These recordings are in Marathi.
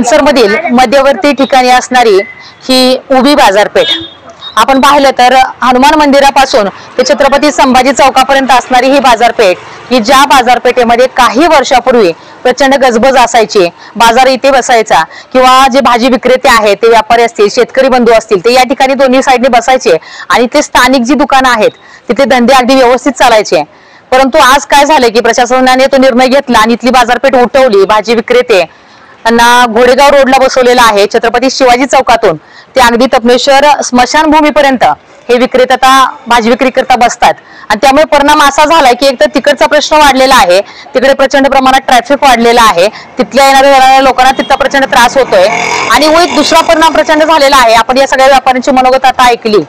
मनसरमधील मध्यवर्ती ठिकाणी असणारी ही उभी बाजारपेठ आपण पाहिलं तर हनुमान मंदिरापासून ते छत्रपती संभाजी चौकापर्यंत असणारी ही बाजारपेठ ही ज्या बाजारपेठेमध्ये काही वर्षापूर्वी प्रचंड गजबज असायची, बाजार इथे बसायचा किंवा जे भाजी विक्रेते आहेत ते व्यापारी असतील, शेतकरी बंधू असतील ते या ठिकाणी दोन्ही साईडने बसायचे आणि ते स्थानिक जी दुकानं आहेत तिथे धंदे अगदी व्यवस्थित चालायचे। परंतु आज काय झाले की प्रशासनाने तो निर्णय घेतला आणि इथली बाजारपेठ उठवली। भाजी विक्रेते यांना घोडेगाव रोडला बसवलेला आहे, छत्रपती शिवाजी चौकातून ते अगदी तपनेश्वर स्मशानभूमीपर्यंत हे विक्रेते आता भाजी विक्री करता बसतात आणि त्यामुळे परिणाम असा झालाय की एक तर तिकडचा प्रश्न वाढलेला आहे, तिकडे प्रचंड प्रमाणात ट्रॅफिक वाढलेला आहे, तिथल्या येणाऱ्या लोकांना तिथला प्रचंड त्रास होतोय आणि एक दुसरा परिणाम प्रचंड झालेला आहे। आपण या सगळ्या व्यापाऱ्यांची मनोगत आता ऐकली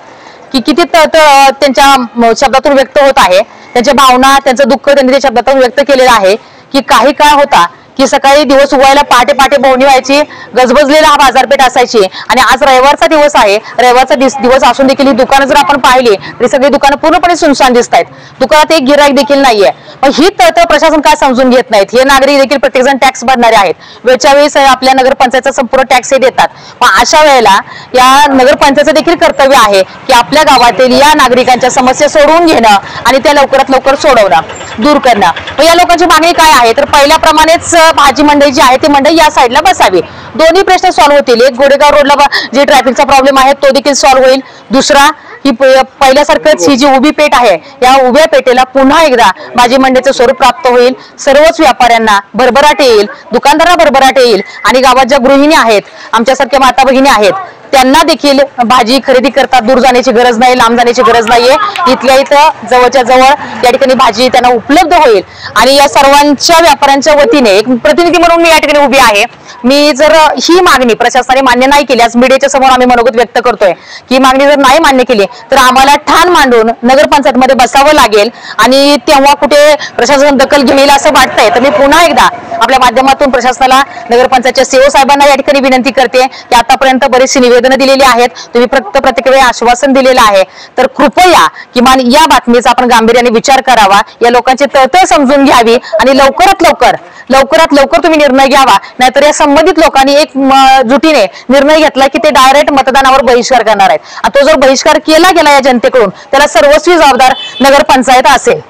की किती त्यांच्या शब्दातून व्यक्त होत आहे, त्यांच्या भावना त्यांचं दुःख त्यांनी त्या शब्दातून व्यक्त केलेलं आहे की काही काळ होता की सकाळी दिवस उगवायला पहाटे पहाटे बोवणी व्हायची, गजबजलेला हा बाजारपेठ असायची आणि आज रविवारचा दिवस आहे। रविवारचा दिवस असून देखील ही दुकानं जर आपण पाहिली तरी सगळी दुकानं पूर्णपणे सुनसान दिसत आहेत, दुकानात एक गिराईक देखील नाहीये। मग ही तळतळ प्रशासन काय समजून घेत नाहीत। हे नागरिक देखील प्रत्येकजण टॅक्स भरणारे आहेत, वेळच्या वेळेस आपल्या नगरपंचायतचा संपूर्ण टॅक्स हे देतात। मग अशा वेळेला या नगरपंचायतचं देखील कर्तव्य आहे की आपल्या गावातील या नागरिकांच्या समस्या सोडवून घेणं आणि त्या लवकरात लवकर सोडवणं, दूर करणं। मग या लोकांची मागणी काय आहे तर पहिल्याप्रमाणेच भाजी मंडई जी आहे ती मंडई या साईडला बसावी, दोन्ही प्रश्न सॉल्व्ह होतील। एक घोडेगाव रोडला जे ट्रॅफिकचा प्रॉब्लेम आहे तो देखील सॉल्व्ह होईल, दुसरा ही पहिल्यासारखंच ही जी उभी पेठ आहे या उभ्या पेठेला पुन्हा एकदा भाजी मंडईचं स्वरूप प्राप्त होईल, सर्वच व्यापाऱ्यांना भरभराट येईल, दुकानदारांना भरभराट येईल आणि गावात ज्या गृहिणी आहेत, आमच्यासारख्या माता भगिनी आहेत त्यांना देखील भाजी खरेदी करता दूर जाण्याची गरज नाही, लांब जाण्याची गरज नाहीये, इथल्या इथं जवळच्या जवळ या ठिकाणी भाजी त्यांना उपलब्ध होईल। आणि या सर्वांच्या व्यापाऱ्यांच्या वतीने एक प्रतिनिधी म्हणून मी या ठिकाणी उभी आहे। मी जर ही मागणी प्रशासनाने मान्य नाही केली, आज मीडियाच्या समोर आम्ही मनोगत व्यक्त करतोय की मागणी जर नाही मान्य केली तर आम्हाला ठाण मांडून नगरपंचायत मध्ये बसावं लागेल आणि तेव्हा कुठे प्रशासन दखल घेईल असं वाटतंय। तर मी पुन्हा एकदा आपल्या माध्यमातून प्रशासनाला, नगरपंचायतच्या सीओ साहेबांना या ठिकाणी विनंती करते की आतापर्यंत बरीचशी निवेदनं दिलेली आहेत, तुम्ही प्रत्येक वेळी आश्वासन दिलेलं आहे, तर कृपया किमान या बातमीचा आपण गांभीर्याने विचार करावा, या लोकांची तळतळ समजून घ्यावी आणि लवकरात लवकर तुम्ही निर्णय घ्यावा, नाहीतर या संबंधित लोकांनी एक जुटीने निर्णय घेतला की ते डायरेक्ट मतदानावर बहिष्कार करणार आहेत आणि तो जर बहिष्कार केला गेला या जनतेकडून त्याला सर्वस्वी जबाबदार नगरपंचायत असेल।